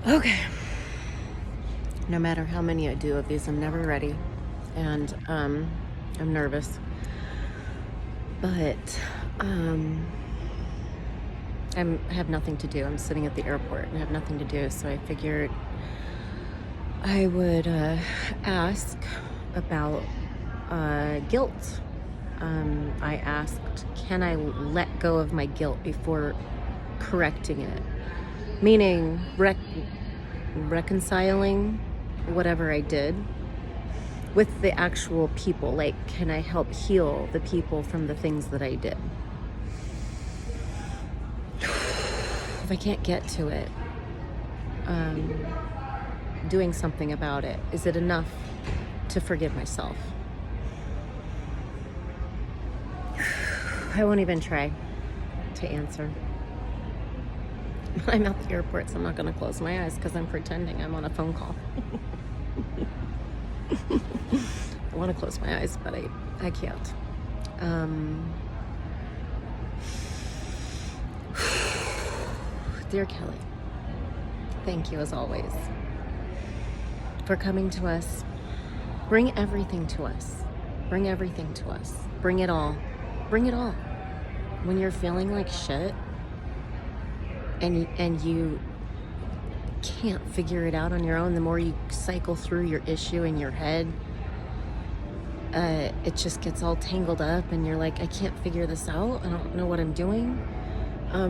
Okay. No matter how many I do of these, I'm never ready. And I'm nervous. But I have nothing to do. I'm sitting at the airport and I have nothing to do. So I figured I would ask about guilt. I asked, can I let go of my guilt before correcting it? Meaning reconciling whatever I did with the actual people. Like, can I help heal the people from the things that I did? If I can't get to it, doing something about it, is it enough to forgive myself? I won't even try to answer. I'm at the airport, so I'm not going to close my eyes because I'm pretending I'm on a phone call. I want to close my eyes, but I can't. Dear Kellie, thank you as always for coming to us. Bring everything to us. Bring everything to us. Bring it all. Bring it all. When you're feeling like shit and you can't figure it out on your own, the more you cycle through your issue in your head, it just gets all tangled up and you're like, I can't figure this out. I don't know what I'm doing.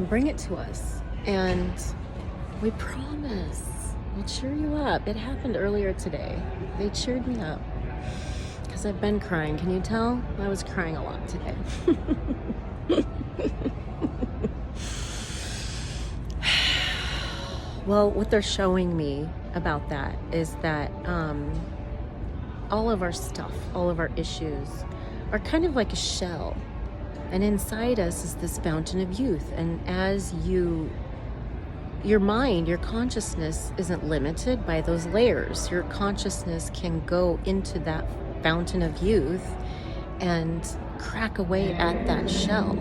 Bring it to us. And we promise we'll cheer you up. It happened earlier today. They cheered me up because I've been crying. Can you tell? I was crying a lot today. Well, what they're showing me about that is that all of our stuff, all of our issues are kind of like a shell. And inside us is this fountain of youth. And as your mind, your consciousness isn't limited by those layers. Your consciousness can go into that fountain of youth and crack away at that shell.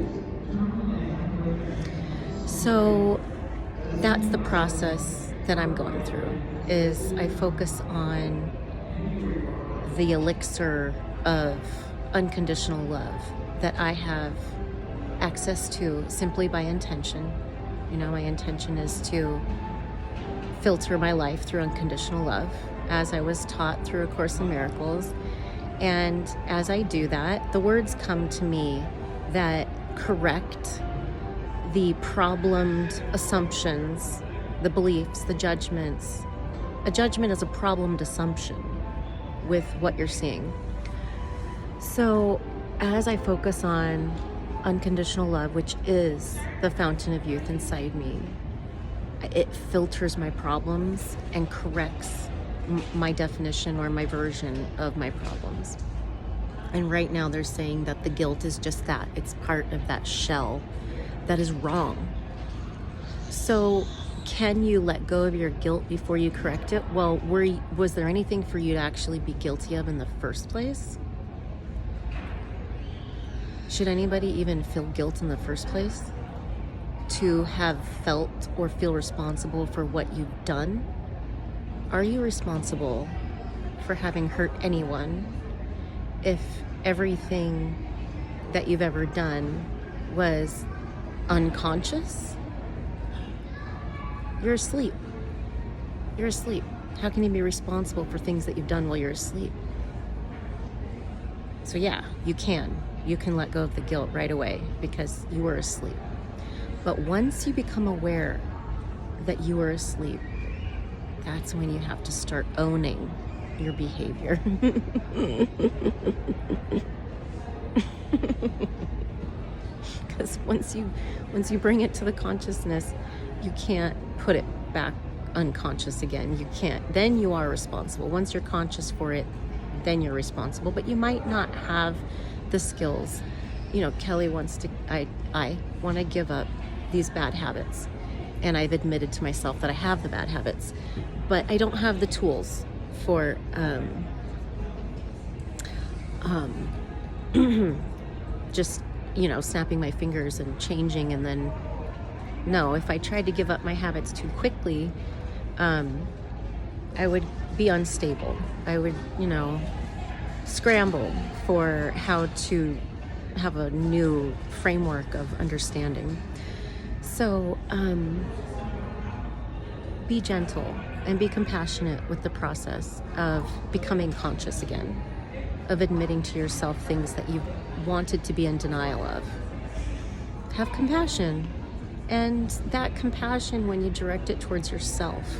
So that's the process that I'm going through, is I focus on the elixir of unconditional love that I have access to simply by intention. You know, my intention is to filter my life through unconditional love, as I was taught through A Course in Miracles. And as I do that, the words come to me that correct the problemed assumptions, the beliefs, the judgments. A judgment is a problemed assumption with what you're seeing. So as I focus on unconditional love, which is the fountain of youth inside me, it filters my problems and corrects my definition or my version of my problems. And right now they're saying that the guilt is just that. It's part of that shell that is wrong. So can you let go of your guilt before you correct it? Well, was there anything for you to actually be guilty of in the first place? Should anybody even feel guilt in the first place? To have felt or feel responsible for what you've done? Are you responsible for having hurt anyone if everything that you've ever done was unconscious? You're asleep. You're asleep. How can you be responsible for things that you've done while you're asleep? So yeah, you can. You can let go of the guilt right away because you were asleep. But once you become aware that you were asleep, that's when you have to start owning your behavior. Because once you bring it to the consciousness, you can't put it back unconscious again. You can't. Then you are responsible. Once you're conscious for it, then you're responsible. But you might not have the skills. You know, Kellie wants to, I want to give up these bad habits. And I've admitted to myself that I have the bad habits. But I don't have the tools for just, you know, snapping my fingers and changing. And then, no, if I tried to give up my habits too quickly, I would be unstable. I would, scramble for how to have a new framework of understanding. So, be gentle and be compassionate with the process of becoming conscious again, of admitting to yourself things that you've wanted to be in denial of. Have compassion. And that compassion, when you direct it towards yourself,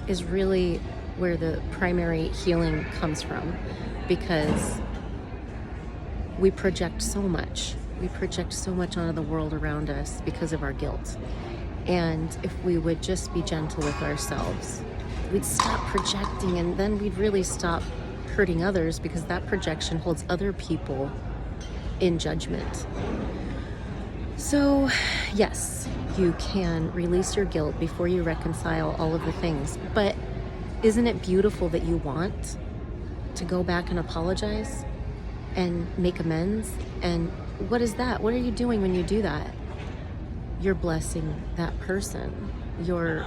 is really where the primary healing comes from, because we project so much. We project so much onto the world around us because of our guilt. And if we would just be gentle with ourselves, we'd stop projecting, and then we'd really stop hurting others, because that projection holds other people in judgment. So, yes, you can release your guilt before you reconcile all of the things. But isn't it beautiful that you want to go back and apologize and make amends? And what is that? What are you doing when you do that? You're blessing that person. You're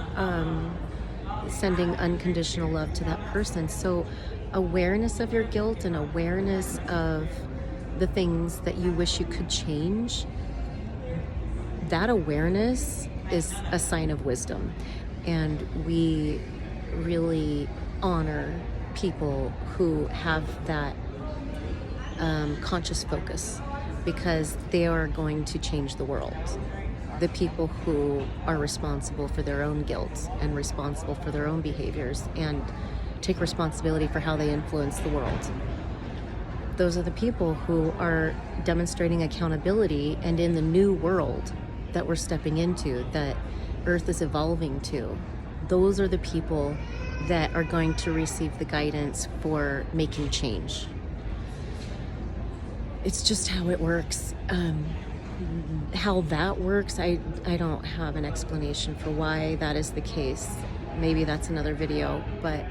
sending unconditional love to that person. So awareness of your guilt and awareness of the things that you wish you could change, that awareness is a sign of wisdom. And we really honor people who have that conscious focus, because they are going to change the world. The people who are responsible for their own guilt and responsible for their own behaviors and take responsibility for how they influence the world. Those are the people who are demonstrating accountability, and in the new world that we're stepping into, that Earth is evolving to, those are the people that are going to receive the guidance for making change. It's just how it works. How that works, I don't have an explanation for why that is the case. Maybe that's another video. But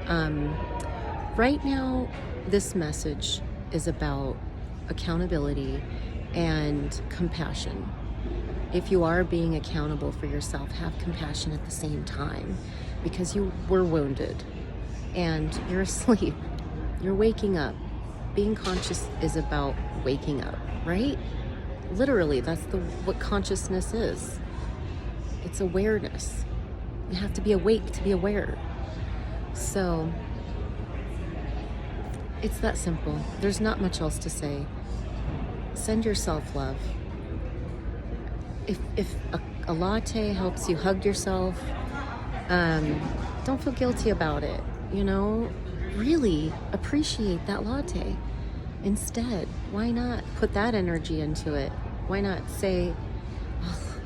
right now, this message is about accountability and compassion. If you are being accountable for yourself, have compassion at the same time, because you were wounded and you're asleep. You're waking up. Being conscious is about waking up, right? Literally, that's what consciousness is. It's awareness. You have to be awake to be aware. So it's that simple. There's not much else to say. Send yourself love. If a latte helps you hug yourself, don't feel guilty about it. Really appreciate that latte. Instead, why not put that energy into it? Why not say,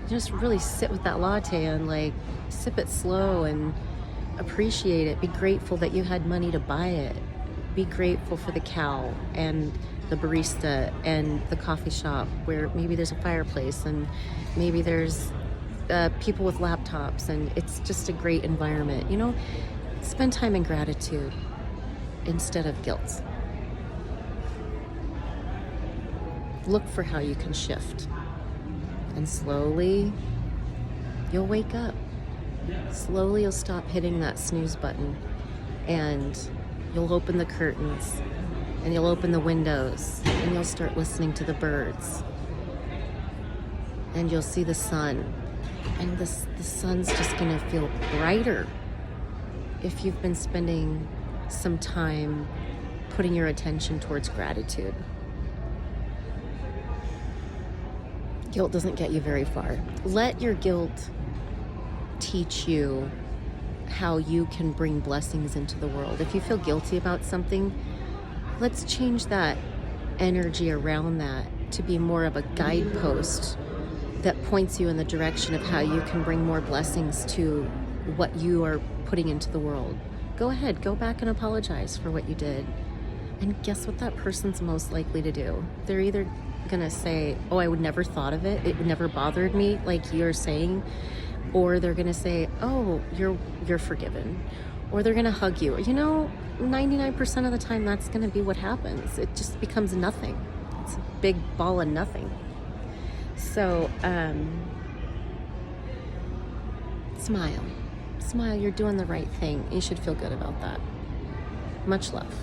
just really sit with that latte and sip it slow and appreciate it. Be grateful that you had money to buy it. Be grateful for the cow and the barista and the coffee shop where maybe there's a fireplace and maybe there's people with laptops, and it's just a great environment. Spend time in gratitude instead of guilt. Look for how you can shift, and slowly you'll wake up. Slowly you'll stop hitting that snooze button, and you'll open the curtains, and you'll open the windows, and you'll start listening to the birds, and you'll see the sun, and the sun's just gonna feel brighter if you've been spending some time putting your attention towards gratitude. Guilt doesn't get you very far. Let your guilt teach you how you can bring blessings into the world. If you feel guilty about something, let's change that energy around that to be more of a guidepost that points you in the direction of how you can bring more blessings to what you are putting into the world. Go ahead, go back and apologize for what you did. And guess what that person's most likely to do? They're either gonna say, oh, I would never thought of it, it never bothered me, like you're saying, or they're gonna say, oh, you're forgiven, or they're gonna hug you. 99% of the time that's gonna be what happens. It just becomes nothing. It's a big ball of nothing. So smile. Smile, you're doing the right thing. You should feel good about that. Much love.